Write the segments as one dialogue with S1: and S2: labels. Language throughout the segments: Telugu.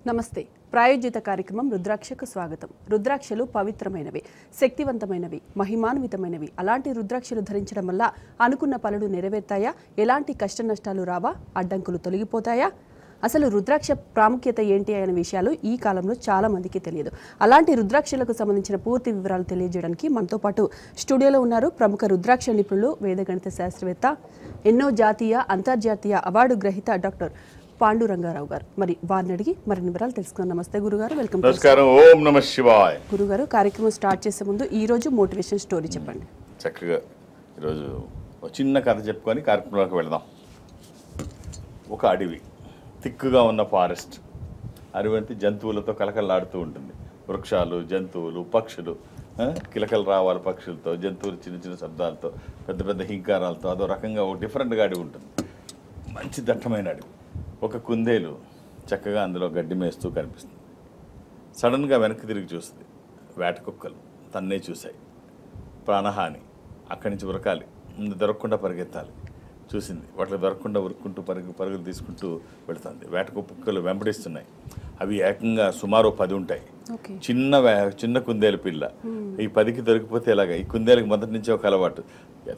S1: నమస్తే. ప్రాయోజిత కార్యక్రమం రుద్రాక్షకు స్వాగతం. రుద్రాక్షలు పవిత్రమైనవి, శక్తివంతమైనవి, మహిమాన్వితమైనవి. అలాంటి రుద్రాక్షలు ధరించడం వల్ల అనుకున్న పనులు నెరవేరుతాయా? ఎలాంటి కష్ట నష్టాలు రావా? అడ్డంకులు తొలగిపోతాయా? అసలు రుద్రాక్ష ప్రాముఖ్యత ఏంటి అనే విషయాలు ఈ కాలంలో చాలా మందికి తెలియదు. అలాంటి రుద్రాక్షలకు సంబంధించిన పూర్తి వివరాలు తెలియజేయడానికి మనతో పాటు స్టూడియోలో ఉన్నారు ప్రముఖ రుద్రాక్ష నిపుణులు, వేదగణిత శాస్త్రవేత్త, ఎన్నో జాతీయ అంతర్జాతీయ అవార్డు గ్రహీత డాక్టర్ పాండురంగారావు గారు. మరి వారిని అడిగి మరిన్ని వివరాలు తెలుసుకున్నాం. నమస్తే గురుగారు, వెల్కమ్.
S2: నమస్కారం. ఓం నమః శివాయ.
S1: గురుగారు, కార్యక్రమం స్టార్ట్ చేసే ముందు ఈ రోజు మోటివేషన్ స్టోరీ చెప్పండి.
S2: చక్కగా ఈరోజు చిన్న కథ చెప్పుకొని కార్యక్రమంలోకి వెళదాం. ఒక అడవి, తిక్కుగా ఉన్న ఫారెస్ట్. అడవి అంటే జంతువులతో కలకలాడుతూ ఉంటుంది. వృక్షాలు, జంతువులు, పక్షులు, కిలకలు రావాలి పక్షులతో, జంతువులు చిన్న చిన్న శబ్దాలతో, పెద్ద పెద్ద హింకారాలతో, అదో రకంగా ఒక డిఫరెంట్గా అడవి ఉంటుంది. మంచి దట్టమైన అడవి. ఒక కుందేలు చక్కగా అందులో గడ్డి మేస్తూ కనిపిస్తుంది. సడన్గా వెనక్కి తిరిగి చూస్తుంది. వేట కుక్కలు తన్నే చూశాయి. ప్రాణహాని. అక్కడి నుంచి ఉరకాలి, ముందు దొరకకుండా పరిగెత్తాలి. చూసింది, వాటికి దొరకకుండా ఉరుక్కుంటూ పరుగులు తీసుకుంటూ వెళుతుంది. వేట కుక్కలు వెంబడిస్తున్నాయి. అవి ఏకంగా సుమారు 10 ఉంటాయి. చిన్న కుందేలు పిల్ల. ఈ 10కి దొరికిపోతే ఎలాగా? ఈ కుందేలకు మొదటి నుంచి ఒక అలవాటు.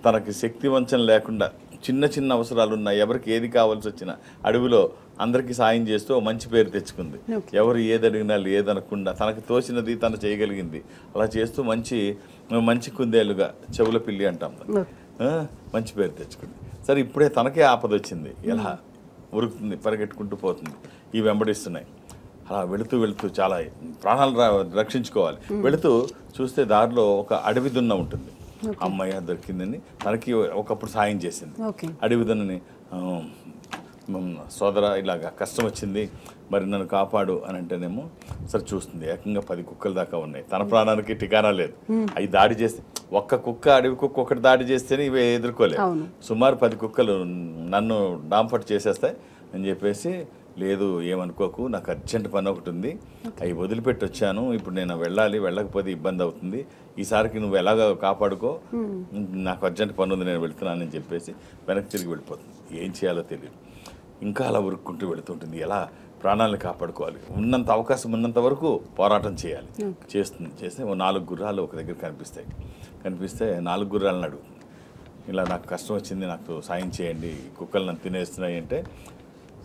S2: తనకి శక్తి వంచన లేకుండా చిన్న చిన్న అవసరాలు ఉన్నాయి, ఎవరికి ఏది కావాల్సి వచ్చినా అడవిలో అందరికీ సాయం చేస్తూ మంచి పేరు తెచ్చుకుంది. ఎవరు ఏది అడిగినా లేదనకుండా తనకు తోచినది తను చేయగలిగింది. అలా చేస్తూ మంచి కుందేలుగా, చెవుల పిల్లి అంటాం, మంచి పేరు తెచ్చుకుంది. సరే, ఇప్పుడే తనకే ఆపద వచ్చింది. ఎలా ఉరుకుతుంది, పరిగెట్టుకుంటూ పోతుంది. ఇవి వెంబడిస్తున్నాయి. అలా వెళుతూ చాలా ప్రాణాలు రక్షించుకోవాలి. వెళుతూ చూస్తే దారిలో ఒక అడవి దున్న ఉంటుంది. అమ్మాయి దొరికిందని తనకి ఒకప్పుడు సాయం చేసింది. అడవి దున్నని, సోదరా ఇలాగా కష్టం వచ్చింది, మరి నన్ను కాపాడు అని అంటేనేమో సరే చూస్తుంది. ఏకంగా 10 కుక్కలు దాకా ఉన్నాయి. తన ప్రాణానికి ఠికానా లేదు. అవి దాడి చేస్తే, ఒక్క కుక్క, అడవి కుక్క ఒకటి దాడి చేస్తేనే ఇవి ఎదుర్కోలేదు. సుమారు 10 కుక్కలు నన్ను డాంపట్ చేసేస్తాయి అని చెప్పేసి, లేదు ఏమనుకోకు, నాకు అర్జెంట్ పని ఒకటి ఉంది, అవి వదిలిపెట్టి వచ్చాను, ఇప్పుడు నేను వెళ్ళాలి, వెళ్ళకపోతే ఇబ్బంది అవుతుంది, ఈసారికి నువ్వు ఎలాగ కాపాడుకో, నాకు అర్జెంట్ పని ఉంది, నేను వెళ్తున్నానని చెప్పేసి వెనక్కి తిరిగి వెళ్ళిపోతుంది. ఏం చేయాలో తెలియదు. ఇంకా అలా ఉరుక్కుంటూ వెళుతుంటుంది. ఎలా ప్రాణాలను కాపాడుకోవాలి, ఉన్నంత అవకాశం ఉన్నంత వరకు పోరాటం చేయాలి. చేస్తే 4 గుర్రాలు ఒక దగ్గర కనిపిస్తే 4 గుర్రాలను అడుగుతుంది. ఇలా నాకు కష్టం వచ్చింది, నాకు సాయం చేయండి, కుక్కలు నన్ను తినేస్తున్నాయి అంటే,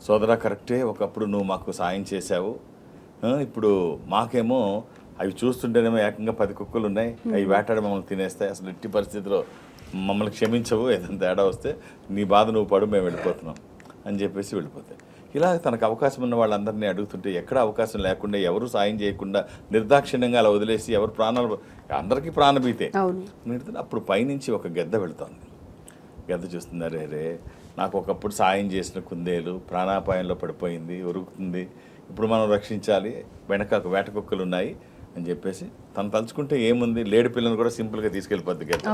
S2: సోదరా కరెక్టే, ఒకప్పుడు నువ్వు మాకు సాయం చేశావు, ఇప్పుడు మాకేమో అవి చూస్తుంటేనేమో ఏకంగా 10 కుక్కలు ఉన్నాయి, అవి వేటాడి మమ్మల్ని తినేస్తాయి, అసలు ఎట్టి పరిస్థితిలో మమ్మల్ని క్షమించవు, ఏదైనా తేడా వస్తే నీ బాధ నువ్వు పడు, మేము వెళ్ళిపోతున్నాం అని చెప్పేసి వెళ్ళిపోతాయి. ఇలా తనకు అవకాశం ఉన్న వాళ్ళందరినీ అడుగుతుంటే ఎక్కడ అవకాశం లేకుండా, ఎవరు సాయం చేయకుండా నిర్దాక్షిణ్యంగా అలా వదిలేసి, ఎవరు ప్రాణాలు, అందరికీ ప్రాణభీతే. అప్పుడు పైనుంచి ఒక గెద్ద వెళుతోంది. గెద్ద చూస్తుంది, అరే నాకు ఒకప్పుడు సాయం చేసిన కుందేలు ప్రాణాపాయంలో పడిపోయింది, ఉరుకుతుంది, ఇప్పుడు మనం రక్షించాలి, వెనక వేట కుక్కలు ఉన్నాయి అని చెప్పేసి తను తలుచుకుంటే ఏముంది, లేడి పిల్లని కూడా సింపుల్గా తీసుకెళ్ళిపోద్ది గెద్ద.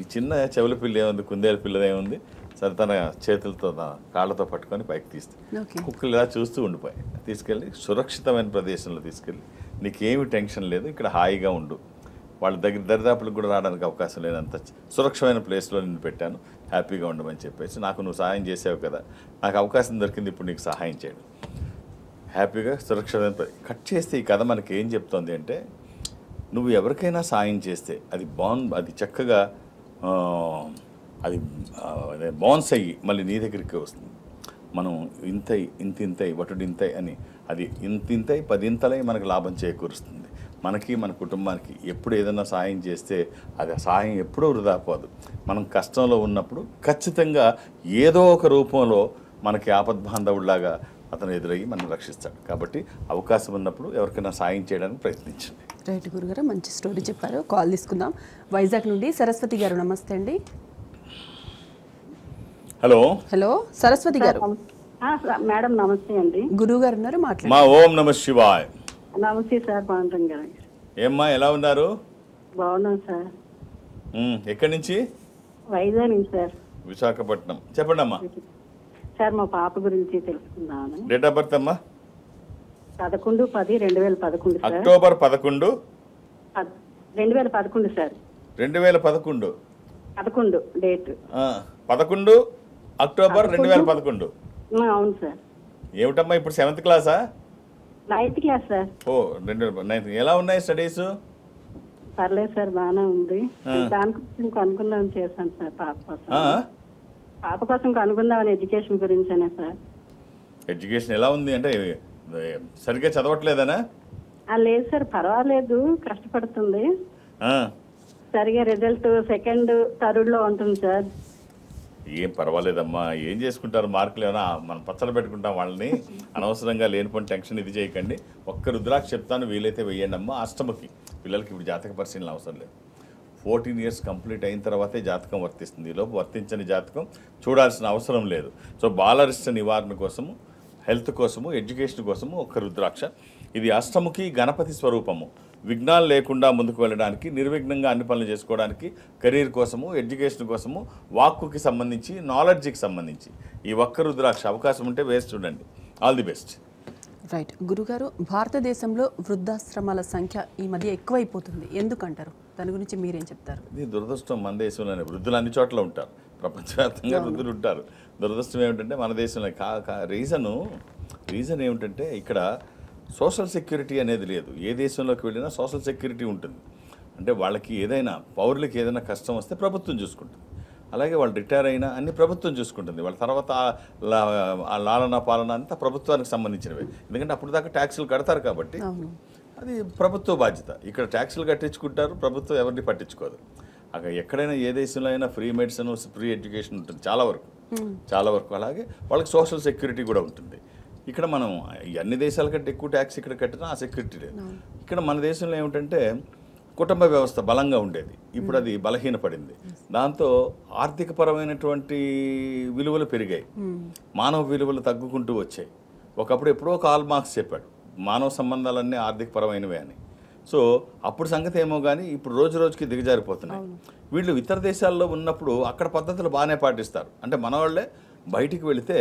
S2: ఈ చిన్న చెవుల పిల్ల ఏముంది, కుందేలు పిల్లది ఏముంది, సరే తన చేతులతో కాళ్ళతో పట్టుకొని పైకి తీస్తుంది. కుక్కలు ఇలా చూస్తూ ఉండిపోయి తీసుకెళ్ళి సురక్షితమైన ప్రదేశంలో తీసుకెళ్ళి, నీకేమి టెన్షన్ లేదు, ఇక్కడ హాయిగా ఉండు, వాళ్ళ దగ్గర దరిదాపులకు కూడా రావడానికి అవకాశం లేనంత సురక్షమైన ప్లేస్లో నిన్ను పెట్టాను, హ్యాపీగా ఉండమని చెప్పేసి, నాకు నువ్వు సహాయం చేసావు కదా, నాకు అవకాశం దొరికింది, ఇప్పుడు నీకు సహాయం చేయడం, హ్యాపీగా సురక్షితమైన. కట్ చేస్తే ఈ కథ మనకి ఏం చెప్తోంది అంటే, నువ్వు ఎవరికైనా సాయం చేస్తే అది చక్కగా అది బౌన్స్ అయ్యి మళ్ళీ నీ దగ్గరికి వస్తుంది. మనం ఇంతై వటుడింతై అని, అది ఇంతింతై 10 ఇంతలై మనకు లాభం చేకూరుస్తుంది. మనకి, మన కుటుంబానికి ఎప్పుడు ఏదైనా సాయం చేస్తే అది ఆ సాయం ఎప్పుడూ వృధా పోదు. మనం కష్టంలో ఉన్నప్పుడు ఖచ్చితంగా ఏదో ఒక రూపంలో మనకి ఆపద్బాంధవుడిలాగా అతను ఎదురయ్యి మనం రక్షిస్తాడు. కాబట్టి అవకాశం ఉన్నప్పుడు ఎవరికైనా సాయం చేయడానికి ప్రయత్నించండి.
S1: రైట్ గురుగారు, మంచి స్టోరీ చెప్పారు. కాల్ తీసుకుందాం. వైజాగ్ నుండి సరస్వతి గారు, నమస్తే అండి. హలో సరస్వతి గారు.
S3: మేడం నమస్తే అండి.
S1: గురువు గారు ఉన్నారు, మాట్లాడండి.
S2: మా ఓం నమః శివాయ.
S3: నమస్తే సార్, పాండురంగ గారు.
S2: ఏమ్మా ఎలా ఉన్నారు?
S3: బాగున్నాం సార్.
S2: ఎక్కడి నుంచి?
S3: వైజాగ్ నుంచి సార్.
S2: విశాఖపట్నం. చెప్పండి అమ్మా.
S3: సార్ మా పాప గురించి తెలుసుకుందామని.
S2: డేట్ ఆఫ్ బర్త్ అమ్మా?
S3: 11/10/2011 sir.
S2: October 11
S3: 2011 sir.
S2: 2011
S3: date
S2: 11 October 2011.
S3: అవును సార్.
S2: ఏమిటమ్మా ఇప్పుడు 7th క్లాసా?
S3: 9th class sir.
S2: ఓ 9th. ఎలా ఉన్నాయి స్టడీస్?
S3: పర్లేదు సార్, బాగానే ఉంది.
S2: ఆ.
S3: దానికోసం కనుక్కుందామని చేశాను సార్, పాప కోసం కనుక్కుందామని ఎడ్యుకేషన్ గురించేనే సార్.
S2: ఎడ్యుకేషన్ ఎలా ఉంది అంటే సరిగ్గా చదవట్లేదనా?
S3: లేదు సార్, పర్వాలేదు, కష్టపడుతుంది.
S2: ఆ.
S3: సరిగా రిజల్ట్ సెకండ్ థర్డ్ లో ఉంటుంది సార్.
S2: ఏం పర్వాలేదమ్మా, ఏం చేసుకుంటారు మార్కులు ఏమైనా మనం పచ్చడి పెట్టుకుంటాం వాళ్ళని. అనవసరంగా లేనిపోయిన టెన్షన్ ఇది చేయకండి. ఒక్క రుద్రాక్ష చెప్తాను, వీలైతే వెయ్యండి అమ్మా. అష్టమకి పిల్లలకి ఇప్పుడు జాతక పరిశీలన అవసరం లేదు. 14 years కంప్లీట్ అయిన తర్వాతే జాతకం వర్తిస్తుంది. ఈలోపు వర్తించని జాతకం చూడాల్సిన అవసరం లేదు. సో బాలరిష్ట నివారణ కోసము, హెల్త్ కోసము, ఎడ్యుకేషన్ కోసము ఒక్క రుద్రాక్ష. ఇది అష్టముఖి గణపతి స్వరూపము. విఘ్నాలు లేకుండా ముందుకు వెళ్ళడానికి, నిర్విఘ్నంగా అన్ని పనులు చేసుకోవడానికి, కెరీర్ కోసము, ఎడ్యుకేషన్ కోసము, వాక్కుకి సంబంధించి, నాలెడ్జ్కి సంబంధించి ఈ ఒక్క రుద్రాక్ష అవకాశం ఉంటే వేసి చూడండి. All the best.
S1: రైట్ గురుగారు, భారతదేశంలో వృద్ధాశ్రమాల సంఖ్య ఈ మధ్య ఎక్కువైపోతుంది, ఎందుకంటారు? దాని గురించి మీరేం చెప్తారు?
S2: ఇది దురదృష్టం. మన దేశంలోనే వృద్ధులు అన్ని చోట్ల ఉంటారు, ప్రపంచవ్యాప్తంగా వృద్ధులు ఉంటారు. దురదృష్టం ఏమిటంటే మన దేశంలో రీజన్ ఏమిటంటే ఇక్కడ సోషల్ సెక్యూరిటీ అనేది లేదు. ఏ దేశంలోకి వెళ్ళినా సోషల్ సెక్యూరిటీ ఉంటుంది. అంటే వాళ్ళకి ఏదైనా, పౌరులకి ఏదైనా కష్టం వస్తే ప్రభుత్వం చూసుకుంటుంది. అలాగే వాళ్ళు రిటైర్ అయినా అన్ని ప్రభుత్వం చూసుకుంటుంది. వాళ్ళ తర్వాత ఆ లాలన పాలన అంతా ప్రభుత్వానికి సంబంధించినవి. ఎందుకంటే అప్పుడు దాకా ట్యాక్సులు కడతారు కాబట్టి అది ప్రభుత్వ బాధ్యత. ఇక్కడ ట్యాక్సులు కట్టించుకుంటారు, ప్రభుత్వం ఎవరిని పట్టించుకోదు. అక్కడ ఎక్కడైనా ఏ దేశంలో అయినా ఫ్రీ మెడిసిన్, ఫ్రీ ఎడ్యుకేషన్ ఉంటుంది చాలా వరకు. అలాగే వాళ్ళకి సోషల్ సెక్యూరిటీ కూడా ఉంటుంది. ఇక్కడ మనం అన్ని దేశాల కంటే ఎక్కువ ట్యాక్స్ ఇక్కడ కట్టినా ఆ సెక్యూరిటీ లేదు. ఇక్కడ మన దేశంలో ఏమిటంటే కుటుంబ వ్యవస్థ బలంగా ఉండేది, ఇప్పుడు అది బలహీనపడింది. దాంతో ఆర్థికపరమైనటువంటి విలువలు పెరిగాయి, మానవ విలువలు తగ్గుకుంటూ వచ్చాయి. ఒకప్పుడు ఎప్పుడో కార్ల్ మార్క్స్ చెప్పాడు, మానవ సంబంధాలన్నీ ఆర్థికపరమైనవే అని. సో అప్పుడు సంగతి ఏమో కానీ ఇప్పుడు రోజు రోజుకి దిగజారిపోతున్నాయి. వీళ్ళు ఇతర దేశాల్లో ఉన్నప్పుడు అక్కడ పద్ధతులు బాగానే పాటిస్తారు. అంటే మన వాళ్ళే బయటికి వెళితే,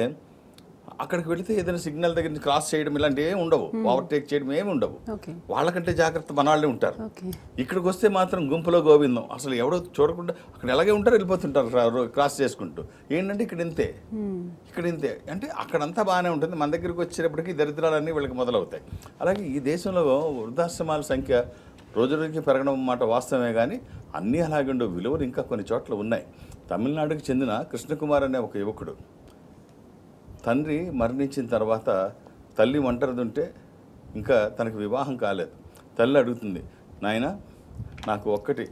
S2: అక్కడికి వెళితే ఏదైనా సిగ్నల్ దగ్గర నుంచి క్రాస్ చేయడం ఇలాంటివి ఏమి ఉండవు, ఓవర్టేక్ చేయడం ఏమి ఉండవు. వాళ్ళకంటే జాగ్రత్త మన వాళ్ళే ఉంటారు. ఇక్కడికి వస్తే మాత్రం గుంపులో గోవిందం, అసలు ఎవడో చూడకుండా అక్కడ ఎలాగే ఉంటారు, వెళ్ళిపోతుంటారు క్రాస్ చేసుకుంటూ. ఏంటంటే ఇక్కడ ఇంతే అంటే అక్కడంతా బాగానే ఉంటుంది. మన దగ్గరికి వచ్చేటప్పటికి దరిద్రాలన్నీ వీళ్ళకి మొదలవుతాయి. అలాగే ఈ దేశంలో వృద్ధాశ్రమాల సంఖ్య రోజు రోజుకి పెరగడం మాట వాస్తవమే, కానీ అన్నీ అలాగే ఉండవు. విలువలు ఇంకా కొన్ని చోట్ల ఉన్నాయి. తమిళనాడుకు చెందిన కృష్ణకుమార్ అనే ఒక యువకుడు తండ్రి మరణించిన తర్వాత తల్లి ఒంటరిదుంటే ఇంకా తనకు వివాహం కాలేదు. తల్లి అడుగుతుంది, నాయన నాకు ఒక్కటి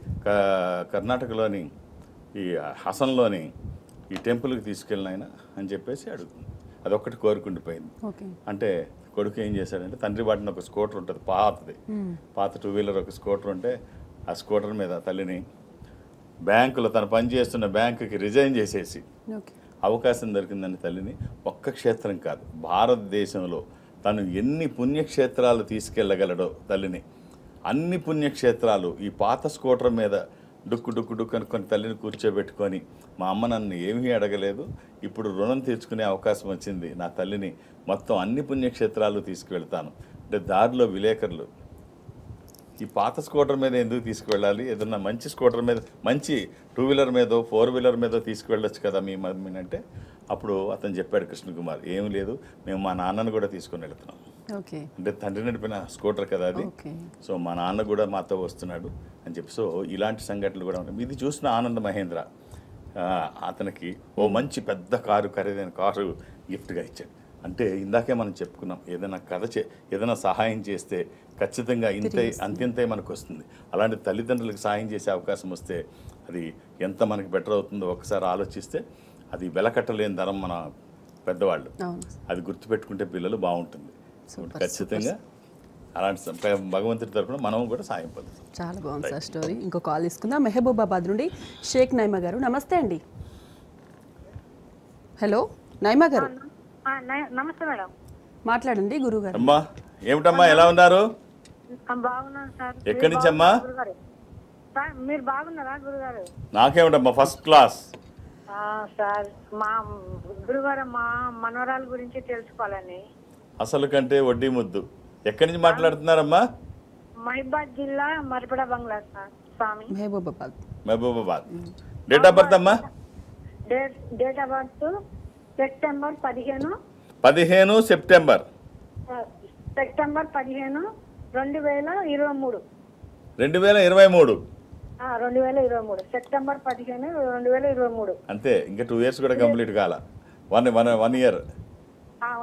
S2: కర్ణాటకలోని ఈ హసన్లోని ఈ టెంపుల్కి తీసుకెళ్ళిన ఆయన అని చెప్పేసి అడుగుతుంది. అదొక్కటి కోరుకుండిపోయింది. అంటే కొడుకు ఏం చేశాడంటే, తండ్రి వాటిని ఒక స్కూటర్ ఉంటుంది, పాత 2-wheeler ఒక స్కూటర్ ఉంటే ఆ స్కూటర్ మీద తల్లిని బ్యాంకులో తను పనిచేస్తున్న బ్యాంకుకి రిజైన్ చేసేసి అవకాశం దొరికిందని తల్లిని ఒక్క క్షేత్రం కాదు భారతదేశంలో తను ఎన్ని పుణ్యక్షేత్రాలు తీసుకెళ్ళగలడో తల్లిని అన్ని పుణ్యక్షేత్రాలు ఈ పాత స్కూటర్ మీద డుక్కు అనుకొని తల్లిని కూర్చోబెట్టుకొని, మా అమ్మ నన్ను ఏమీ అడగలేదు, ఇప్పుడు రుణం తీర్చుకునే అవకాశం వచ్చింది, నా తల్లిని మొత్తం అన్ని పుణ్యక్షేత్రాలు తీసుకువెళ్తాను అంటే దారిలో విలేకరులు ఈ పాత స్కూటర్ మీద ఎందుకు తీసుకువెళ్ళాలి, ఏదన్నా మంచి స్కూటర్ మీద, మంచి 2-wheeler మీదో 4-wheeler మీదో తీసుకువెళ్ళొచ్చు కదా మీ మమ్మీని అంటే, అప్పుడు అతను చెప్పాడు కృష్ణకుమార్, ఏం లేదు మేము మా నాన్నను కూడా తీసుకొని వెళ్తున్నాం. అంటే తండ్రి నడిపిన స్కూటర్ కదా అది, సో మా నాన్న కూడా మాతో వస్తున్నాడు అని చెప్పి. సో ఇలాంటి సంఘటనలు కూడా ఉన్నాయి. ఇది చూసిన ఆనంద్ మహేంద్ర అతనికి ఓ మంచి పెద్ద కారు, ఖరీదైన కారు గిఫ్ట్గా ఇచ్చాడు. అంటే ఇందాకే మనం చెప్పుకున్నాం, ఏదైనా ఏదైనా సహాయం చేస్తే ఖచ్చితంగా అంత్యంతే మనకు వస్తుంది. అలాంటి తల్లిదండ్రులకు సహాయం చేసే అవకాశం వస్తే అది ఎంత మనకి బెటర్ అవుతుందో ఒకసారి ఆలోచిస్తే, అది వెలకట్టలేని ధనం మన పెద్దవాళ్ళు. అది గుర్తుపెట్టుకుంటే పిల్లలు బాగుంటుంది. ఖచ్చితంగా అలాంటి భగవంతుడి తరఫున మనం కూడా సాయం పొందుతాం.
S1: చాలా బాగుంది సార్ స్టోరీ. ఇంకో కాల్ తీసుకుందాం. మెహబూబాబాద్ నుండి షేక్ నైమా గారు. నమస్తే అండి. హలో నైమా గారు.
S4: నమస్తే మేడం.
S1: మాట్లాడండి గురువు గారు.
S2: అమ్మా ఏమిటమ్మా, ఎలా ఉన్నారు?
S4: బాగున్నాను సార్.
S2: ఎక్కడి నుంచి అమ్మా?
S4: మీరు బాగున్నారా గురుగారు?
S2: నాకేమిటమ్మా ఫస్ట్ క్లాస్.
S4: సార్ మా గురుగారు మా మనవరాల గురించి తెలుసుకోవాలని.
S2: అసలు కంటే వడ్డీ ముద్దు. ఎక్కడి నుంచి మాట్లాడుతున్నారమ్మా?
S4: మహిబాద్ జిల్లా మరిపడ బంగ్లా సార్. స్వామి
S2: మహబూబాబాద్. డేట్ ఆఫ్ బర్త్ అమ్మా?
S4: Date of birth September 15
S2: September
S4: September 15, 2023.
S2: 2023
S4: 2023 September 15, 2023.
S2: అంతే, ఇంకా 2 years కూడా కంప్లీట్ కాల. 1 year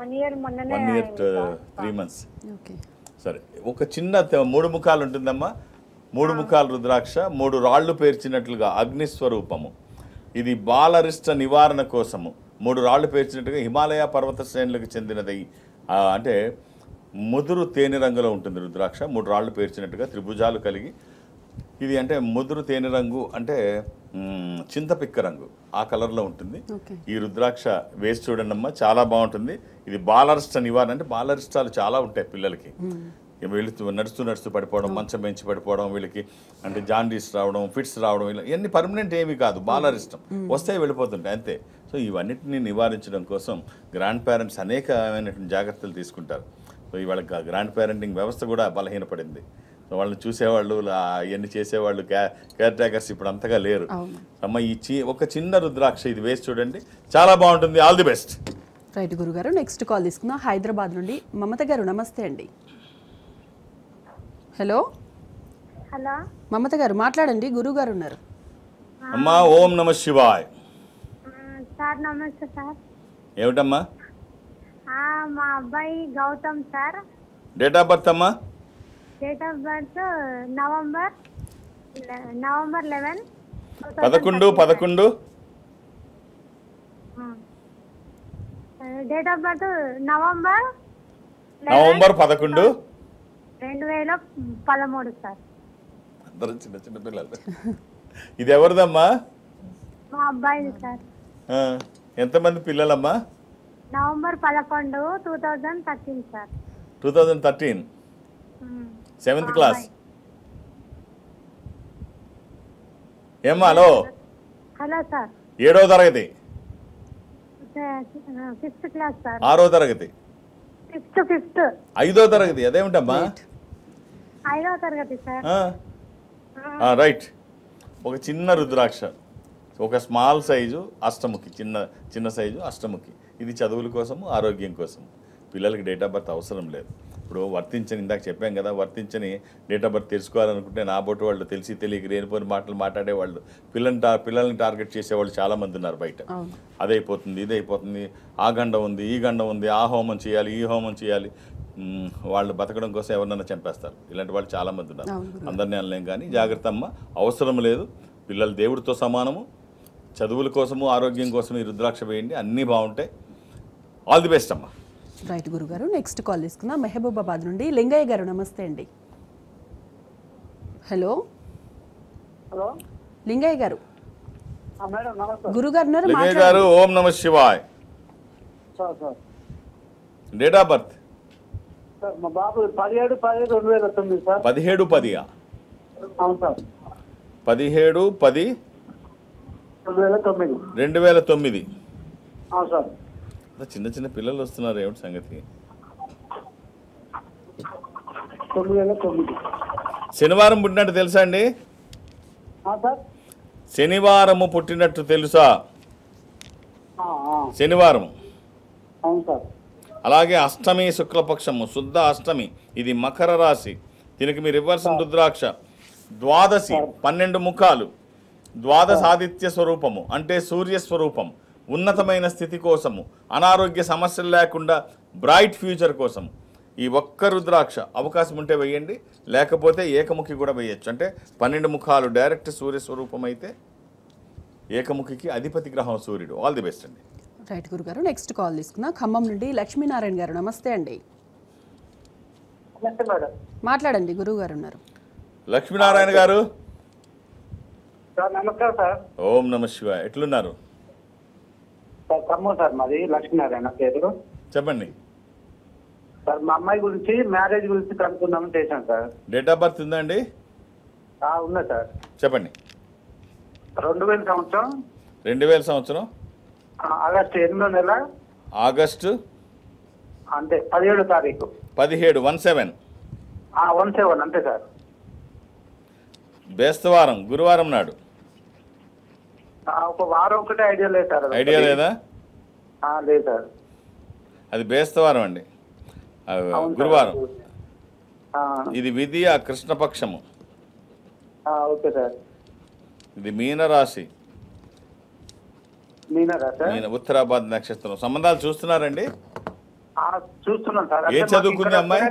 S4: 1 year మొన్ననే
S2: 1 year
S4: అయింది సార్.
S2: 3 months.
S1: ఓకే.
S2: సరే, ఒక చిన్న 3 ముఖాలు ఉంటుందమ్మా. 3 ముఖాలు రుద్రాక్ష, 3 రాళ్ళు పేర్చినట్లుగా అగ్నిస్వరూపము. ఇది బాలరిష్ట నివారణ కోసము 3 రాళ్ళు పేర్చినట్టుగా హిమాలయ పర్వత శ్రేణులకు చెందినది. అంటే ముదురు తేనె రంగులో ఉంటుంది రుద్రాక్ష, 3 రాళ్ళు పేర్చినట్టుగా త్రిభుజాలు కలిగి. ఇది అంటే ముదురు తేనె రంగు అంటే చింతపిక్క రంగు, ఆ కలర్లో ఉంటుంది.
S1: ఓకే.
S2: ఈ రుద్రాక్ష వేసి చూడండి అమ్మా, చాలా బాగుంటుంది. ఇది బాలరిష్ట నివారణ, అంటే బాలరిష్టాలు చాలా ఉంటాయి పిల్లలకి. వెళుతూ నడుస్తూ పడిపోవడం, మంచం పెంచి పడిపోవడం, వీళ్ళకి అంటే జాండీస్ రావడం, ఫిట్స్ రావడం, ఇలా ఇవన్నీ పర్మనెంట్ ఏమీ కాదు, బాలరిష్టం వస్తే వెళ్ళిపోతుంటాయి అంతే. సో ఇవన్నిటిని నివారించడం కోసం గ్రాండ్ పేరెంట్స్ అనేకమైనటువంటి జాగ్రత్తలు తీసుకుంటారు. సో ఇవాళ గ్రాండ్ పేరెంటింగ్ వ్యవస్థ కూడా బలహీనపడింది. సో వాళ్ళని చూసేవాళ్ళు, అవన్నీ చేసేవాళ్ళు, కేర్ టేకర్స్ ఇప్పుడు అంతగా లేరు. అమ్మ ఒక చిన్న రుద్రాక్ష ఇది వేసి చూడండి, చాలా బాగుంటుంది. All the best.
S1: రైట్ గురుగారు, నెక్స్ట్ కాల్ తీసుకుందాం. హైదరాబాద్ నుండి మమత గారు, నమస్తే అండి. హలో
S4: హలో
S1: మమత గారు మాట్లాడండి, గురువు గారు ఉన్నారు.
S2: అమ్మా ఓం నమ శివాయ్.
S4: సార్ నమస్తే సార్.
S2: ఏమిటమ్మా?
S4: మా అబ్బాయి Gautam sir.
S2: Date of birth అమ్మా?
S4: Date of birth November 11
S2: 11
S4: date of birth November
S2: 11
S4: 2013 sir.
S2: అందరూ చిన్న చిన్న పిల్లలు. ఇది ఎవరిదమ్మా?
S4: మా అబ్బాయిది సార్.
S2: ఎంతమంది పిల్లలమ్మా?
S4: November 11, 2013 sir.
S2: 2013 7th class. ఏమ్మా? Hello
S4: hello sir.
S2: 7వ తరగతి,
S4: 5th క్లాస్ సార్.
S2: 6వ తరగతి,
S4: 5th
S2: 5వ తరగతి. అదేమిటమ్మా?
S4: 5వ తరగతి సార్.
S2: రైట్. ఒక చిన్న రుద్రాక్ష, ఒక స్మాల్ సైజు అష్టముఖి, చిన్న సైజు అష్టముఖి. ఇది చదువుల కోసము, ఆరోగ్యం కోసం. పిల్లలకి డేట్ ఆఫ్ బర్త్ అవసరం లేదు. ఇప్పుడు వర్తించని, ఇందాక చెప్పాం కదా, వర్తించని డేట్ ఆఫ్ బర్త్ తెలుసుకోవాలనుకుంటే నా బోటు వాళ్ళు తెలిసి తెలియక లేనిపోయిన మాటలు మాట్లాడేవాళ్ళు, పిల్లల్ని టార్గెట్ చేసేవాళ్ళు చాలామంది ఉన్నారు బయట. అదైపోతుంది, ఇదైపోతుంది, ఆ గండం ఉంది, ఈ గండం ఉంది, ఆ హోమం చేయాలి, ఈ హోమం చేయాలి. వాళ్ళు బతకడం కోసం ఎవరినైనా చంపేస్తారు. ఇలాంటి వాళ్ళు చాలామంది ఉన్నారు. అందరినీ అనలేం, కానీ జాగ్రత్త అమ్మ, అవసరం లేదు. పిల్లలు దేవుడితో సమానము. చదువుల కోసము, ఆరోగ్యం కోసం ఈ రుద్రాక్ష వేయండి, అన్నీ బాగుంటాయి. ఆల్ ది బెస్ట్ అమ్మా.
S1: రైట్ గురుగారు, నెక్స్ట్ కాల్ తీసుకుందాం. మెహబూబాబాద్ నుండి లింగయ్య గారు, నమస్తే అండి. హలో
S5: హలో
S1: లింగయ్య గారు.
S5: మేడం నమస్తే
S1: గురుగారు ఉన్నారు,
S2: లింగయ్య గారు ఓం నమ Shivay.
S5: Sir. Sir
S2: date of birth?
S5: Sir మా బాబు 17/10/2009 సార్.
S2: 17/10.
S5: అవును సార్.
S2: 17/10/2009.
S5: 2009. అవును సార్.
S2: చిన్న చిన్న పిల్లలు వస్తున్నారు, ఏమిటి సంగతి?
S5: 2009.
S2: శనివారం పుట్టినట్టు తెలుసా అండి?
S5: సార్.
S2: శనివారము పుట్టినట్టు తెలుసా? శనివారం.
S5: అవును సార్.
S2: అలాగే అష్టమి శుక్లపక్షము, శుద్ధ అష్టమి. ఇది మకర రాశి. దీనికి మీరు ఇవ్వాల్సిన రుద్రాక్ష ద్వాదశి, 12 ముఖాలు, ద్వాదశ ఆదిత్య స్వరూపము, అంటే సూర్య స్వరూపం. ఉన్నతమైన స్థితి కోసము, అనారోగ్య సమస్యలు లేకుండా బ్రైట్ ఫ్యూచర్ కోసం ఈ ఒక్క రుద్రాక్ష అవకాశం ఉంటే వేయండి, లేకపోతే ఏకముఖి కూడా వేయచ్చు. అంటే 12 ముఖాలు డైరెక్ట్ సూర్య స్వరూపం అయితే ఏకముఖికి అధిపతి గ్రహం సూర్యుడు. ఆల్ ది బెస్ట్ అండి.
S1: రైట్ గురుగారు, నెక్స్ట్ కాల్ తీసుకుందాం. ఖమ్మం నుండి లక్ష్మీనారాయణ గారు, నమస్తే అండి.
S5: మేడం
S1: మాట్లాడండి, గురువు గారు ఉన్నారు.
S2: లక్ష్మీనారాయణ గారు.
S5: సార్ నమస్కారం సార్.
S2: ఓం నమ శివాయ. ఎట్లున్నారు?
S5: సార్ ఖమ్మం సార్, మాది లక్ష్మీనారాయణ పేరు.
S2: చెప్పండి
S5: సార్. మా అమ్మాయి గురించి, మ్యారేజ్ గురించి కనుక్కుందామని చేశాను సార్.
S2: డేట్ ఆఫ్ బర్త్ ఉందా అండి?
S5: ఉన్నా సార్.
S2: చెప్పండి.
S5: 2000 సంవత్సరం.
S2: 2000 సంవత్సరం
S5: ఆగస్టు 8వ నెల.
S2: ఆగస్టు
S5: అంటే 17వ తారీఖు.
S2: 17 17
S5: 17 అంతే సార్.
S2: బేస్తవారం, గురువారం నాడు.
S5: ఒక వారం ఒకటే ఐడియా లేదు సార్.
S2: ఐడియా లేదా?
S5: లేదు సార్.
S2: అది బేస్తవారం అండి.
S5: అవును సార్.
S2: గురువారం.
S5: ఆ,
S2: ఇది విధియ కృష్ణపక్షము.
S5: Okay sir.
S2: ఇది మీనరాశి.
S5: మీనారా సార్?
S2: మీన ఉత్తరాబాద్ నక్షత్రం. సంబంధాలు చూస్తున్నారండి?
S5: చూస్తున్నాం సార్.
S2: ఏం చదువుకుంది అమ్మాయి?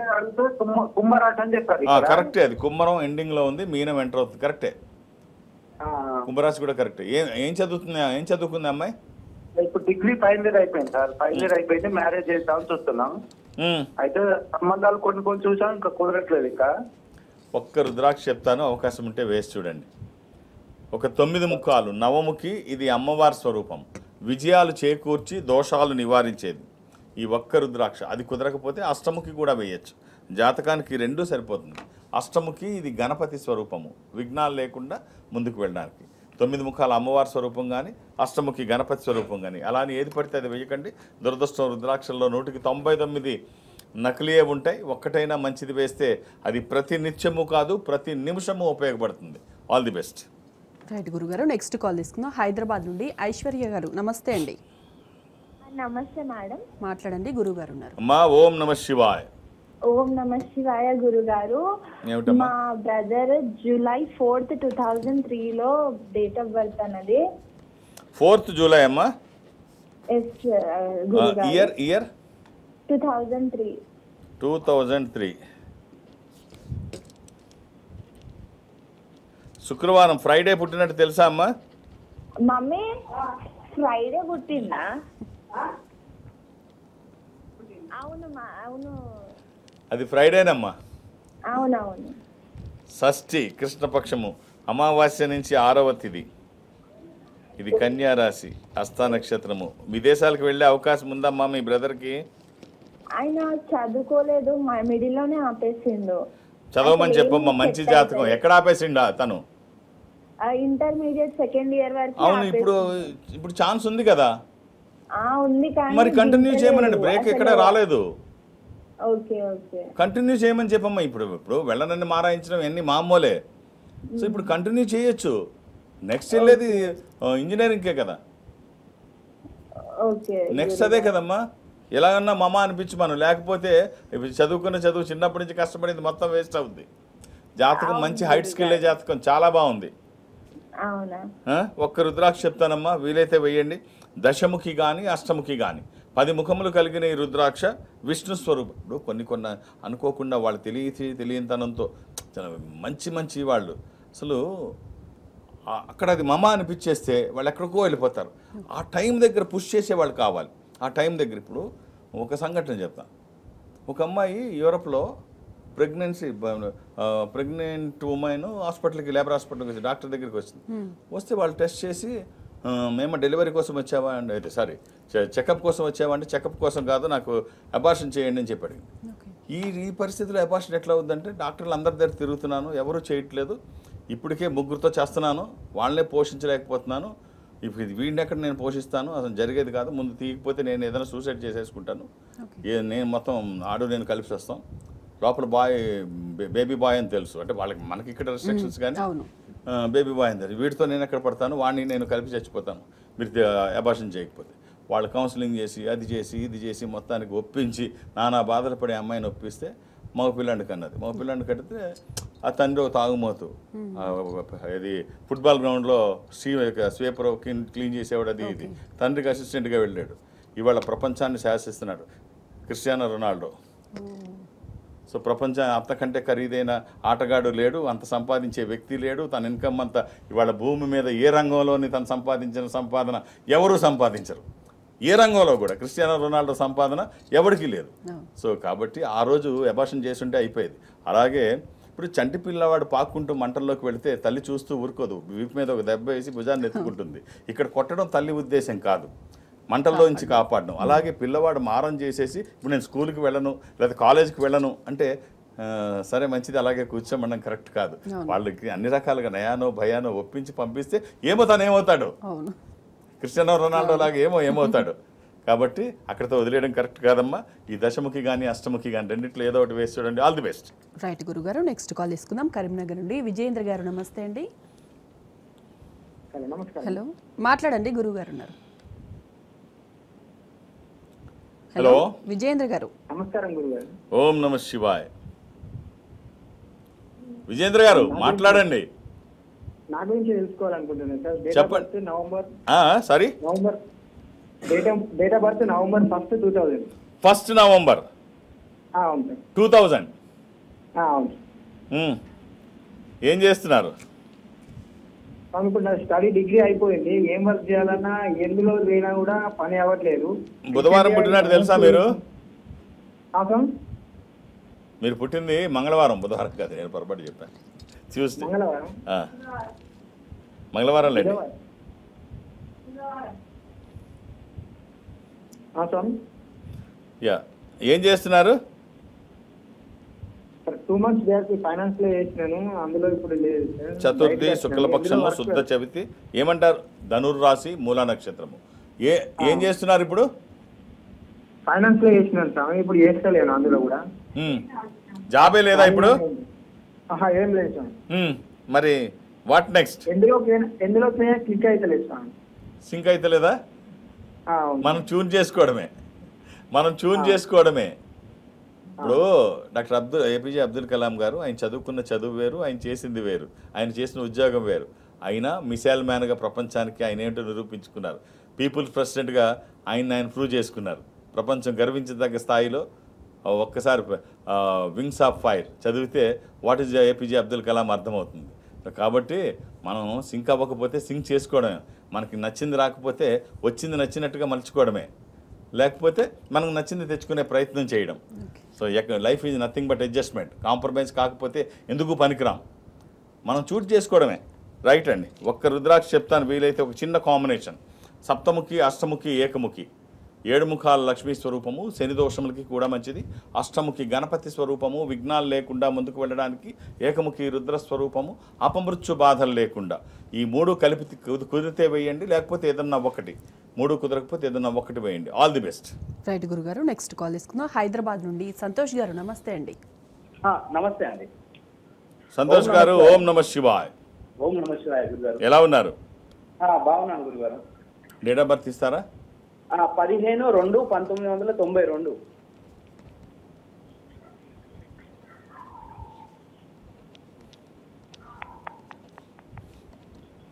S5: కుంభరాశి అని చెప్పారు.
S2: కరెక్టే, అది కుంభరం ఎండింగ్ లో ఉంది, మీనం ఎంటర్ అవుతుంది. కరెక్టే, కుంభరాశి కూడా కరెక్టే. ఏం చదువుకుంది అమ్మాయి?
S5: ఇప్పుడు డిగ్రీ ఫైనల్ ఇయర్ అయిపోయింది సార్. ఫైనల్ ఇయర్ అయిపోయింది, మ్యారేజ్ చేద్దామని చూస్తున్నాం. అయితే సంబంధాలు కొన్ని చూసాం, ఇంకా కుదరట్లేదు. ఇంకా
S2: ఒక్క రుద్రాక్ష చెప్తాను, అవకాశం ఉంటే వేసి చూడండి. ఒక 9 ముఖాలు నవముఖి. ఇది అమ్మవారి స్వరూపం, విజయాలు చేకూర్చి దోషాలు నివారించేది ఈ ఒక్క రుద్రాక్ష. అది కుదరకపోతే అష్టముఖి కూడా వేయచ్చు. జాతకానికి 2 సరిపోతుంది. అష్టముఖి ఇది గణపతి స్వరూపము, విఘ్నాలు లేకుండా ముందుకు వెళ్ళడానికి. 9 ముఖాల అమ్మవారి స్వరూపం కానీ, అష్టముఖి గణపతి స్వరూపం కానీ, అలానే ఏది పడితే అది వేయకండి. దురదృష్టం రుద్రాక్షల్లో 100కి 99 నకిలీయే ఉంటాయి. ఒక్కటైనా మంచిది వేస్తే అది ప్రతి నిత్యము కాదు, ప్రతి నిమిషము ఉపయోగపడుతుంది. All the best.
S1: రైట్ గురుగారు, నెక్స్ట్ కాల్ తీసుకుందాం. హైదరాబాద్ నుండి ఐశ్వర్య గారు. నమస్తే అండి.
S4: నమస్తే మేడం.
S1: మాట్లాడండి, గురుగారు ఉన్నారు.
S2: అమ్మా ఓం నమ శివాయ.
S4: ఓం నమ శివాయ గురుగారు.
S2: ఏమిటమ్మా?
S4: మా బ్రదర్ July 4th 2003లో డేట్ ఆఫ్ బర్త్ అన్నది.
S2: 4th జూలై అమ్మా.
S4: ఎస్ గురుగారు.
S2: ఇయర్
S4: 2003.
S2: శుక్రవారం, ఫ్రైడే పుట్టినట్టు తెలుసా అమ్మా?
S4: మమ్మీ ఫ్రైడే పుట్టిందా? అవును.
S2: అది ఫ్రైడేనమ్మా.
S4: అవునవును.
S2: షష్ఠి కృష్ణపక్షము, అమావాస్య నుంచి 6వ తిథి. ఇది కన్యా రాశి, హస్త నక్షత్రము. విదేశాలకు వెళ్ళే అవకాశం ఉందమ్మా మీ బ్రదర్కి?
S4: ఆయన చదువుకోలేదు, మిడిల్లోనే ఆపేసిండు.
S2: చదవమని చెప్పమ్మా, మంచి జాతకం. ఎక్కడ ఆపేసిండా తను?
S4: ఇంటర్మీడియట్ సెకండ్ ఇయర్ వరకు.
S2: అవును, ఇప్పుడు ఛాన్స్ ఉంది కదా,
S4: ఉంది కానీ
S2: మరి కంటిన్యూ చేయమనండి. బ్రేక్ ఎక్కడ రాలేదు.
S4: ఓకే.
S2: కంటిన్యూ చేయమని చెప్పమ్మా. ఇప్పుడు వెళ్ళనని మారాయించడం ఎన్ని మామూలే. సో ఇప్పుడు కంటిన్యూ చేయొచ్చు. నెక్స్ట్ వెళ్ళేది ఇంజనీరింగ్కే కదా. నెక్స్ట్ అదే కదమ్మా. ఎలాగన్నా మమ అనిపించమను, లేకపోతే ఇప్పుడు చదువుకున్న చదువు చిన్నప్పటి నుంచి కష్టపడింది మొత్తం వేస్ట్ అవుద్ది. జాతకం మంచి హైట్స్కి వెళ్ళే జాతకం, చాలా బాగుంది. ఒక్క రుద్రాక్ష చెప్తానమ్మా, వీలైతే వేయండి. దశముఖి కానీ అష్టముఖి కానీ 10 ముఖములు కలిగిన ఈ రుద్రాక్ష విష్ణు స్వరూపం. ఇప్పుడు కొన్ని అనుకోకుండా వాళ్ళు తెలియనితనంతో చాలా మంచి వాళ్ళు అసలు అక్కడ అది మమ అనిపించేస్తే వాళ్ళు ఎక్కడికో వెళ్ళిపోతారు. ఆ టైం దగ్గర పుష్ చేసేవాళ్ళు కావాలి. ఆ టైం దగ్గర ఇప్పుడు ఒక సంఘటన చెప్తాను. ఒక అమ్మాయి యూరప్లో ప్రెగ్నెంట్ ఉమెన్ హాస్పిటల్కి, లేబర్ హాస్పిటల్కి వచ్చి డాక్టర్ దగ్గరికి వచ్చింది. వస్తే వాళ్ళు టెస్ట్ చేసి, మేము డెలివరీ కోసం వచ్చావా అంటే, అయితే సారీ చెకప్ కోసం వచ్చావా అంటే, చెకప్ కోసం కాదు, నాకు అబార్షన్ చేయండి అని చెప్పాడు. ఈ పరిస్థితిలో అబార్షన్ ఎట్లా అవుతుందంటే, డాక్టర్లు అందరి దగ్గర తిరుగుతున్నాను, ఎవరూ చేయట్లేదు, ఇప్పటికే 3గురితో చేస్తున్నాను, వాళ్ళనే పోషించలేకపోతున్నాను, ఇప్పుడు వీడిని ఎక్కడ నేను పోషిస్తాను, అసలు జరిగేది కాదు, ముందు తీయకపోతే నేను ఏదైనా సూసైడ్ చేసేసుకుంటాను, నేను మొత్తం నేను కలిసి వస్తాం, లోపల బేబీ బాయ్ అని తెలుసు, అంటే వాళ్ళకి మనకి ఇక్కడ రెస్ట్రిక్షన్స్ కానీ బేబీ బాయ్ అని తెలుసు, వీటితో నేను ఎక్కడ పడతాను, వాడిని నేను కలిపి చచ్చిపోతాను మీరు అబార్షన్ చేయకపోతే. వాళ్ళు కౌన్సిలింగ్ చేసి ఇది చేసి మొత్తానికి ఒప్పించి నానా బాధలు పడే అమ్మాయిని ఒప్పిస్తే మగ పిల్లాడిని కన్నది. మగ పిల్లాడిని కడితే ఆ తండ్రి ఒక తాగుమోతు, ఇది ఫుట్బాల్ గ్రౌండ్లో స్వీపర్ క్లీన్ చేసేవాడు, ఇది తండ్రికి అసిస్టెంట్గా వెళ్ళాడు. ఇవాళ ప్రపంచాన్ని శాసిస్తున్నాడు క్రిస్టియానో రొనాల్డో. సో ప్రపంచం అంతకంటే ఖరీదైన ఆటగాడు లేడు, అంత సంపాదించే వ్యక్తి లేడు. తన ఇన్కమ్ అంతా ఇవాళ భూమి మీద ఏ రంగంలోని తను సంపాదించిన సంపాదన ఎవరూ సంపాదించరు. ఏ రంగంలో కూడా క్రిస్టియానో రొనాల్డో సంపాదన ఎవరికీ లేదు. సో కాబట్టి ఆ రోజు అబార్షన్ చేస్తుంటే అయిపోయేది. అలాగే ఇప్పుడు చంటి పిల్లవాడు పాక్కుంటూ మంటల్లోకి వెళితే తల్లి చూస్తూ ఊరుకోదు, వీపు మీద ఒక దెబ్బ వేసి భుజాన్ని ఎత్తుకుంటుంది. ఇక్కడ కొట్టడం తల్లి ఉద్దేశం కాదు, మంటల్లో నుంచి కాపాడడం. అలాగే పిల్లవాడు మారం చేసేసి ఇప్పుడు నేను స్కూల్కి వెళ్ళను లేదా కాలేజీకి వెళ్ళను అంటే సరే మంచిది, అలాగే కూర్చోమనడం కరెక్ట్ కాదు. వాళ్ళకి అన్ని రకాలుగా నయానో భయానో ఒప్పించి పంపిస్తే ఏమో తను ఏమవుతాడు, క్రిస్టియానో రొనాల్డో లాగా ఏమవుతాడు. కాబట్టి అక్కడితో వదిలేయడం కరెక్ట్ కాదమ్మా. ఈ దశముఖి కానీ అష్టముఖి కానీ రెండింటిలో ఏదో ఒకటి వేసి చూడండి. All the best.
S1: రైట్ గురుగారు, నెక్స్ట్ కాల్ తీసుకుందాం. కరీంనగర్ నుండి విజయేంద్ర గారు. నమస్తే అండి.
S6: నమస్కారం.
S1: హలో, మాట్లాడండి, గురుగారు ఉన్నారు.
S2: హలో
S1: విజయేంద్ర గారు.
S5: నమస్కారం గురుగారు.
S2: ఓం నమ శివాయ్. విజేంద్ర గారు మాట్లాడండి.
S5: నా గురించి తెలుసుకోవాలనుకుంటున్నాను సార్.
S2: చెప్పండి.
S5: November date of birth November 1, 2000.
S2: 1 November
S5: అవును సార్.
S2: 2000.
S5: అవును.
S2: ఏం చేస్తున్నారు?
S5: అనుకుంటా స్టడీ డిగ్రీ అయిపోయింది. ఏం వర్క్ చేయాలన్నా ఎందులో పోయినా కూడా పని అవ్వట్లేదు.
S2: బుధవారం పుట్టినట్టు తెలుసా మీరు? మీరు పుట్టింది మంగళవారం, బుధవారం కాదు, నేను పొరపాటు చెప్పాను. ట్యూస్డే. మంగళవారం లేండి. యా, ఏం చేస్తున్నారు?
S5: 2 months బ్యాక్ ఫైనాన్స్ లో చేసినాను, అందులో ఇప్పుడు లేదు.
S2: చతుర్థి శుక్లపక్షము శుద్ధ చవితి ఏమంటారు? ధనుర్రాశి మూలా నక్షత్రము. ఏం చేస్తున్నారు ఇప్పుడు?
S5: ఫైనాన్స్ లో చేసినాను సార్, ఇప్పుడు చేస్తలేను అందులో కూడా.
S2: జాబే లేదా ఇప్పుడు?
S5: ఏం లేదు సార్.
S2: మరి వాట్ నెక్స్ట్?
S5: ఎందులో క్లిక్ అయితే లేదు సార్.
S2: సింక్ అయితే లేదా? మనం ట్యూన్ చేసుకోవడమే. ఇప్పుడు డాక్టర్ ఏపీజే అబ్దుల్ కలాం గారు, ఆయన చదువుకున్న చదువు వేరు, ఆయన చేసింది వేరు, ఆయన చేసిన ఉద్యోగం వేరు. అయినా మిసైల్ మ్యాన్గా ప్రపంచానికి ఆయన ఏంటో నిరూపించుకున్నారు. పీపుల్స్ ప్రెసిడెంట్గా ఆయన ప్రూవ్ చేసుకున్నారు. ప్రపంచం గర్వించదగ్గ స్థాయిలో. ఒక్కసారి వింగ్స్ ఆఫ్ ఫైర్ చదివితే what is APJ Abdul Kalam అర్థమవుతుంది. కాబట్టి మనం సింక్ అవ్వకపోతే సింక్ చేసుకోవడమే. మనకి నచ్చింది రాకపోతే వచ్చింది నచ్చినట్టుగా మలుచుకోవడమే, లేకపోతే మనకు నచ్చింది తెచ్చుకునే ప్రయత్నం చేయడం. So life is nothing but adjustment. Compromise కాకపోతే ఎందుకు పనికిరాం, మనం చూట్ చేసుకోవడమే. రైట్ అండి. ఒక్క రుద్రాక్ష చెప్తాను, వీలైతే ఒక చిన్న కాంబినేషన్. సప్తముఖి, అష్టముఖి, ఏకముఖి. 7 ముఖాల లక్ష్మీ స్వరూపము, శని దోషములకి కూడా మంచిది. అష్టముఖి గణపతి స్వరూపము, విఘ్నాలు లేకుండా ముందుకు వెళ్ళడానికి. ఏకముఖి రుద్ర స్వరూపము, అపమృత్యు బాధలు లేకుండా. ఈ 3 కలిపి కుదిరితే వేయండి, లేకపోతే ఏదన్నా ఒకటి. 3 కుదరకపోతే ఏదన్నా ఒకటి వేయండి. All the best.
S1: రైట్ గురుగారు. నెక్స్ట్ కాల్ తీసుకుందాం. హైదరాబాద్ నుండి సంతోష్ గారు. నమస్తే అండి.
S6: నమస్తే అండి
S2: సంతోష్ గారు. ఓం నమ శివాయ్.
S6: ఓం నమ శివాయ్ గురుగారు.
S2: ఎలా ఉన్నారు?
S6: బాగున్నాను గురుగారు.
S2: డేట్ ఆఫ్ బర్త్ ఇస్తారా?
S6: 15/2/1992.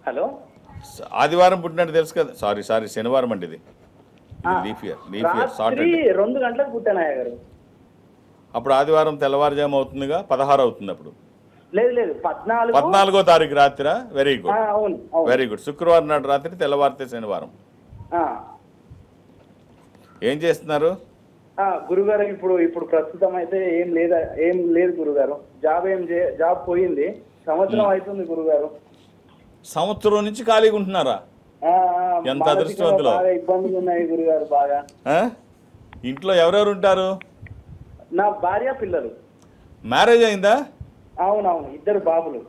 S6: హలో,
S2: ఆదివారం పుట్టినట్టు తెలుసు కదా? సారీ శనివారం అండి. ఇది లీఫ్ ఇయర్.
S6: 2 గంటలకు పుట్టానయ్య గారు.
S2: అప్పుడు ఆదివారం తెల్లవారుజాము అవుతుందిగా, 16 అవుతుంది అప్పుడు.
S6: లేదు
S2: 14వ తారీఖు రాత్రి. Very good. శుక్రవారం నాడు రాత్రి, తెల్లవారితే శనివారం. ఏం చేస్తున్నారు
S6: గురుగారు? ఇప్పుడు ప్రస్తుతం అయితే ఏం లేదు గురుగారు. జాబ్ పోయింది. సంవత్సరం అవుతుంది గురుగారు.
S2: సంవత్సరం నుంచి ఖాళీగా ఉంటున్నారా? ఎంత అదృష్టవంతులు.
S6: ఇబ్బందులు ఉన్నాయి గురుగారు బాగా.
S2: ఇంట్లో ఎవరెవరు ఉంటారు?
S6: నా భార్య, పిల్లలు.
S2: మ్యారేజ్ అయిందా?
S6: అవునవును, 2 బాబులు.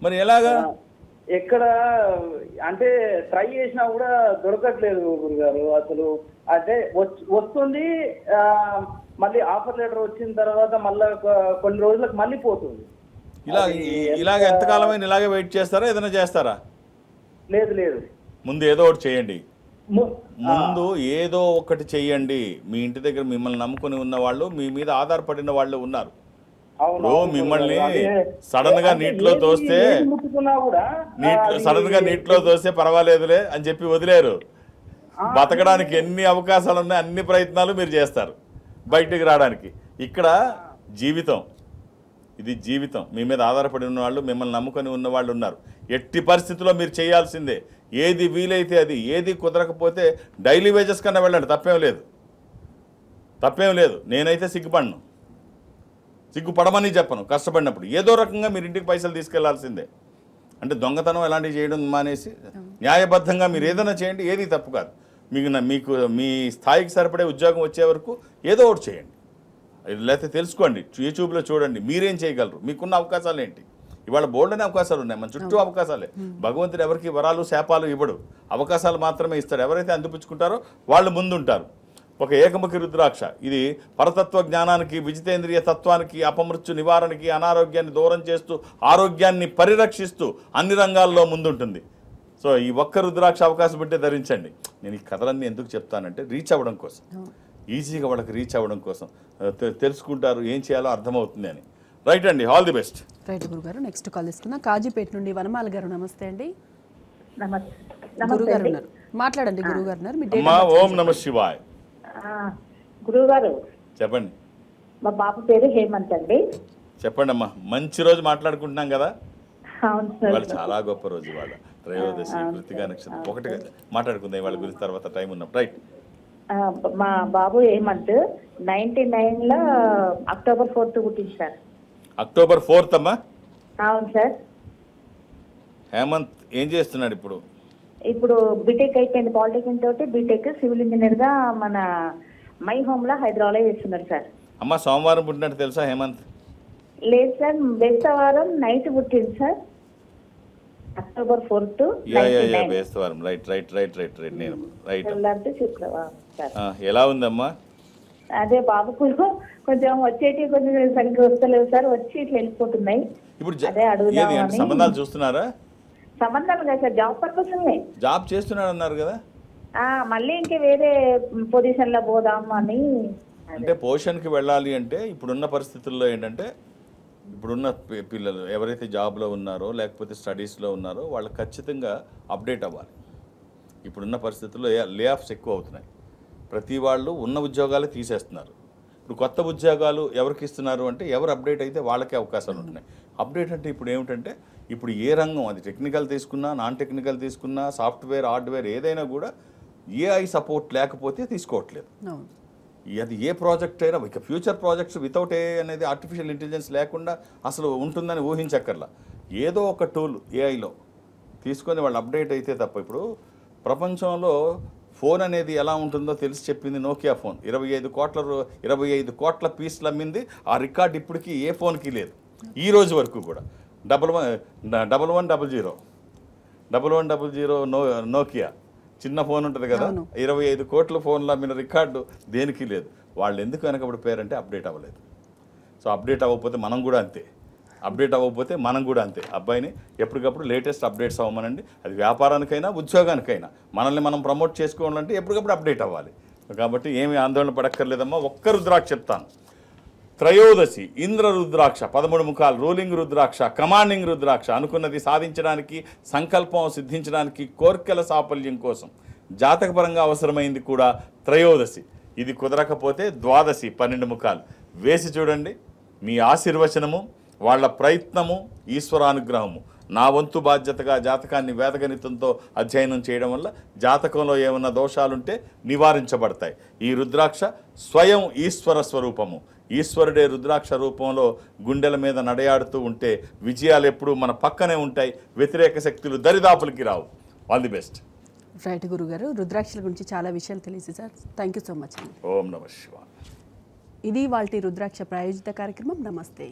S2: మరి ఎలాగా?
S6: ఎక్కడ అంటే ట్రై చేసినా కూడా దొరకట్లేదు గురుగారు. అసలు అంటే వస్తుంది, మళ్ళీ ఆఫర్ లెటర్ వచ్చిన తర్వాత మళ్ళీ కొన్ని రోజులకు మళ్ళీ పోతుంది.
S2: ఇలాగ ఎంతకాలమైన ఇలాగే వెయిట్ చేస్తారా? ఏదైనా చేస్తారా?
S6: లేదు.
S2: ముందు ఏదో ఒకటి చేయండి. మీ ఇంటి దగ్గర మిమ్మల్ని నమ్ముకుని ఉన్న వాళ్ళు, మీ మీద ఆధారపడిన వాళ్ళు ఉన్నారు. మిమ్మల్ని సడన్ గా నీటిలో తోస్తే పర్వాలేదులే అని చెప్పి వదిలేరు. బతకడానికి ఎన్ని అవకాశాలు ఉన్నాయి, అన్ని ప్రయత్నాలు మీరు చేస్తారు బయటికి రావడానికి. ఇక్కడ జీవితం, ఇది జీవితం. మీ మీద ఆధారపడి ఉన్న వాళ్ళు, మిమ్మల్ని నమ్ముకొని ఉన్న వాళ్ళు ఉన్నారు. ఎట్టి పరిస్థితుల్లో మీరు చేయాల్సిందే. ఏది వీలైతే అది. ఏది కుదరకపోతే డైలీ వేజెస్ కన్నా వెళ్ళండి, తప్పేం లేదు. నేనైతే సిగ్గుపడమని చెప్పను. కష్టపడినప్పుడు ఏదో రకంగా మీరు ఇంటికి పైసలు తీసుకెళ్లాల్సిందే. అంటే దొంగతనం ఎలాంటివి చేయడం మానేసి న్యాయబద్ధంగా మీరు ఏదైనా చేయండి, ఏది తప్పు కాదు. మీకు మీ స్థాయికి సరిపడే ఉద్యోగం వచ్చే వరకు ఏదో ఒకటి చేయండి. లేకపోతే తెలుసుకోండి, యూట్యూబ్లో చూడండి మీరేం చేయగలరు, మీకున్న అవకాశాలు ఏంటి. ఇవాళ బోల్డ్ అనే అవకాశాలు ఉన్నాయి, మన చుట్టూ అవకాశాలే. భగవంతుడు ఎవరికి వరాలు శాపాలు ఇవ్వడు, అవకాశాలు మాత్రమే ఇస్తాడు. ఎవరైతే అందిపుచ్చుకుంటారో వాళ్ళు ముందుంటారు. ఒక ఏకముఖి రుద్రాక్ష, ఇది పరతత్వ జ్ఞానానికి, విజితేంద్రియ తత్వానికి, అపమృత్యు నివారణకి, అనారోగ్యాన్ని దూరం చేస్తూ ఆరోగ్యాన్ని పరిరక్షిస్తూ అన్ని రంగాల్లో ముందుంటుంది. సో సో ఈ ఒక్క రుద్రాక్ష అవకాశం ఉంటే ధరించండి. నేను ఈ కథలన్నీ ఎందుకు చెప్తానంటే రీచ్ అవ్వడం కోసం, ఈజీగా వాళ్ళకి రీచ్ అవ్వడం కోసం, తెలుసుకుంటారు ఏం చేయాలో అర్థమవుతుంది అని. రైట్ అండి, ఆల్ ది బెస్ట్.
S1: రైట్ గురుగారు. నెక్స్ట్ కాల్ తీసుకుందాం. కాజీపేట నుండి వనమాల గారు. నమస్తే అండి.
S7: గురుగారు
S1: ఉన్నారు, మాట్లాడండి. గురుగారు ఉన్నారు. మీ
S2: అమ్మా ఓం నమ శివాయ్.
S7: గురుగారు
S2: చెప్పండి.
S7: మా బాబు పేరు హేమంత్ అండి.
S2: చెప్పండి అమ్మా. మంచి రోజు మాట్లాడుకుంటున్నాం కదా.
S7: అవును సార్.
S2: వాళ్ళు చాలా గొప్ప రోజు, వాళ్ళ త్రయోదశి కృతికా నక్షత్రం. ఒకటిగా మాట్లాడుకుందాం వాళ్ళ గురించి తర్వాత టైం ఉన్నప్పుడు. రైట్.
S7: మా బాబు హేమంత్ 99 అక్టోబర్ 4 పుట్టింది సార్.
S2: అక్టోబర్ 4 అమ్మా.
S7: అవును సార్.
S2: హేమంత్ ఏం చేస్తున్నాడు ఇప్పుడు?
S7: ఇప్పుడు బీటెక్ అయిపోయింది, పాలిటెక్నిక్ తోటి బీటెక్ సివిల్ ఇంజనీర్ గా మన మై హోమ్ లో హైదరాబాద్ లో చేస్తున్నారు సార్.
S2: అమ్మ సోమవారం పుట్టినట్టు తెలుసా హేమంత్?
S7: లేదు సార్, బేస్తవారం నైట్ పుట్టింది సార్. October 4 to 99.
S2: బేస్తవారం. Right right right right right. నేను రైట్.
S7: శుక్రవారం సార్.
S2: ఎలా ఉందమ్మా?
S7: అదే బాబుకు కొంచెం వచ్చేటి కొంచెం సరిగ్గా వస్తలేవు సార్, వచ్చి ఇట్లా వెళ్ళిపోతున్నాయి.
S2: ఇప్పుడు
S7: అదే అడుగుదామని.
S2: సంబంధాలు చూస్తున్నారా?
S7: సంబంధాలు కదా సార్, జాబ్ పర్పస్ ఉన్నాయి.
S2: జాబ్ చేస్తున్నాడు అన్నారు కదా.
S7: మళ్ళీ ఇంకా వేరే పొజిషన్ లో పోదాం అని.
S2: అంటే పొజిషన్కి వెళ్ళాలి అంటే ఇప్పుడున్న పరిస్థితుల్లో ఏంటంటే, ఇప్పుడున్న పిల్లలు ఎవరైతే జాబ్లో ఉన్నారో లేకపోతే స్టడీస్లో ఉన్నారో వాళ్ళు ఖచ్చితంగా అప్డేట్ అవ్వాలి. ఇప్పుడున్న పరిస్థితుల్లో లే ఆఫ్స్ ఎక్కువ అవుతున్నాయి. ప్రతి వాళ్ళు ఉన్న ఉద్యోగాలు తీసేస్తున్నారు. ఇప్పుడు కొత్త ఉద్యోగాలు ఎవరికి ఇస్తున్నారు అంటే ఎవరు అప్డేట్ అయితే వాళ్ళకే అవకాశాలు ఉంటున్నాయి. అప్డేట్ అంటే ఇప్పుడు ఏమిటంటే, ఇప్పుడు ఏ రంగం, అది టెక్నికల్ తీసుకున్నా నాన్ టెక్నికల్ తీసుకున్నా సాఫ్ట్వేర్ హార్డ్వేర్ ఏదైనా కూడా ఏఐ సపోర్ట్ లేకపోతే తీసుకోవట్లేదు. అది ఏ ప్రాజెక్ట్ అయినా, ఇక ఫ్యూచర్ ప్రాజెక్ట్స్ వితౌట్ ఏఐ అనేది ఆర్టిఫిషియల్ ఇంటెలిజెన్స్ లేకుండా అసలు ఉంటుందని ఊహించక్కర్లా. ఏదో ఒక టూల్ ఏఐలో తీసుకొని వాళ్ళు అప్డేట్ అయితే తప్ప. ఇప్పుడు ప్రపంచంలో ఫోన్ అనేది ఎలా ఉంటుందో తెలిసి చెప్పింది నోకియా ఫోన్. 25 కోట్ల పీస్లు అమ్మింది. ఆ రికార్డ్ ఇప్పటికీ ఏ ఫోన్కి లేదు ఈ రోజు వరకు కూడా. 1100 నోకియా చిన్న ఫోన్ ఉంటుంది కదా, 25 కోట్ల ఫోన్లు అమ్మిన రికార్డు దేనికి లేదు. వాళ్ళు ఎందుకు వెనకబడి పేరంటే అప్డేట్ అవ్వలేదు. సో అప్డేట్ అవ్వకపోతే మనం కూడా అంతే, అబ్బాయిని ఎప్పటికప్పుడు లేటెస్ట్ అప్డేట్స్ అవ్వమనండి. అది వ్యాపారానికైనా ఉద్యోగానికైనా మనల్ని మనం ప్రమోట్ చేసుకోవాలంటే ఎప్పటికప్పుడు అప్డేట్ అవ్వాలి. కాబట్టి ఏమీ ఆందోళన పడక్కర్లేదమ్మా. ఒక్క రుద్రాక్ష చెప్తాను. త్రయోదశి ఇంద్ర రుద్రాక్ష, 13 ముఖాలు, రూలింగ్ రుద్రాక్ష, కమాండింగ్ రుద్రాక్ష. అనుకున్నది సాధించడానికి, సంకల్పం సిద్ధించడానికి, కోర్కెల సాఫల్యం కోసం జాతకపరంగా అవసరమైంది కూడా త్రయోదశి. ఇది కుదరకపోతే ద్వాదశి 12 ముఖాలు వేసి చూడండి. మీ ఆశీర్వచనము, వాళ్ళ ప్రయత్నము, ఈశ్వరానుగ్రహము. నా వంతు బాధ్యతగా జాతకాన్ని వేదగణితంతో అధ్యయనం చేయడం వల్ల జాతకంలో ఏమన్నా దోషాలుంటే నివారించబడతాయి. ఈ రుద్రాక్ష స్వయం ఈశ్వర స్వరూపము. ఈశ్వరుడే రుద్రాక్ష రూపంలో గుండెల మీద నడయాడుతూ ఉంటే విజయాలు ఎప్పుడూ మన పక్కనే ఉంటాయి. వ్యతిరేక శక్తులు దరిదాపులకి రావు. All the best.
S1: రైట్ గురుగారు, రుద్రాక్షల గురించి చాలా విషయాలు తెలిసి sir. Thank you so much.
S2: ఓం నమ శివాయ.
S1: ఇది వాల్టి రుద్రాక్ష ప్రాయోజిత కార్యక్రమం. నమస్తే.